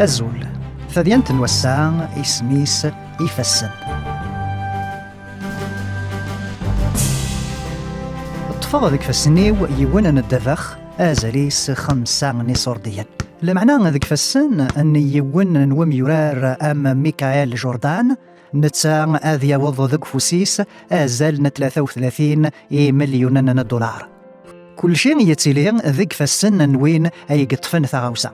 الزول ثديان تنوسع اسميس يفسن. الطفاغ ذيك فسنيو يوانا الدفخ أزاليس 5 نصورديا. المعنى ذيك فسن أن يوان نوم يرار أم ميكائيل جوردان نتا أذي وضو ذك فوسيس أزال 33 مليون دولار. كل شيء يتلين ذيك فسن نوين أي قطفن ثغاوسا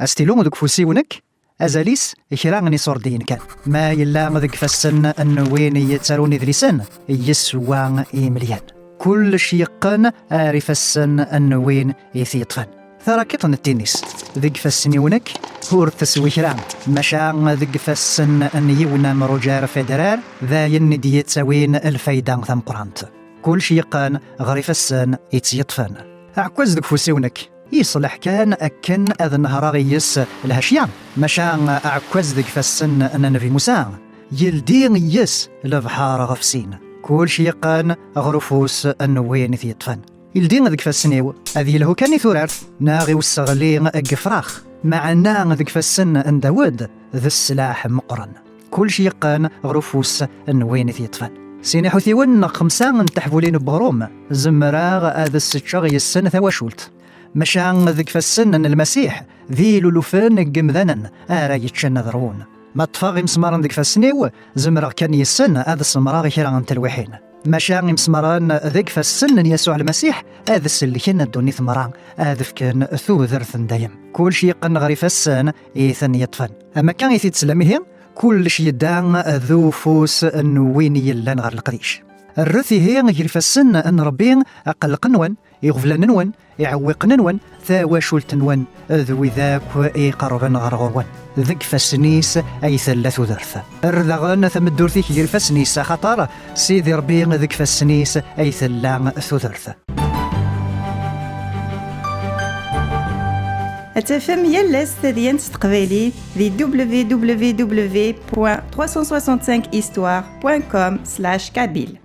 أستيلون ذك فوسيونك أزاليس إخران نصوردين كان ما يلا ذيك فسن نوين يترون ذريسن يسوان مليان. كل شيقن عارف السن النوين يثيطفن ثرى كيطن التنس ذيك فسنيونك هور تسويكران مشا ذيك فسن أن يونا مروجار فيدرال ذا يندي يتسوين الفايدان ثم قرانت. كل شيقن غريف السن يتيطفن أعكوز ذيك فسيونك يصلح كان أكن أذن هراغيس الهشيان مشا أعكوز ذيك فسن أن نبي مساء يلدين يس لبحار غفسين. كل شيقان غرفوس النوين ثيطفن يلدين ذيك فالسنيو هذه له كان ثورارث ناغي والصغلين أقفراخ معنا ذيك فالسن أن داود ذا السلاح مقرن. كل شيقان غرفوس النوين ثيطفن سيني حثيون 5 تحفولين بغروم زمراغ هذا السجاغ يسن ثواشولت مشان ذيك فالسن أن المسيح ذي لولوفان قمذنا يتشن ذرون ما تفاغي مسمارن ذيك فالسنيو زمراغ كان يسن هذا السمراغ كيران تلوحين مشاغي مسمارن ذيك فالسن يسوع المسيح هذا السلكين الدوني ثمران هذا كان ثو ذرثن دايم. كل شيء قن غريف السن يثن يطفن أما كان يثيت سلاميهم كل شيء دان ذو فوس النوين يلان غير القريش. الرثي هي غريف السن أن ربين أقل قنون يغفل ننون يعوق ننون ثاواشول تنون ذوي ذاك يقربن غرغرون ذك فسنيس أي 3 ذرث الرذغان ثم الدورثي كير فسنيس خطر سيدي ربي ذك فسنيس أي 3 ذرث. أتفهم يلس ثديان تقبيلي في www.365histoire.com/kabyle.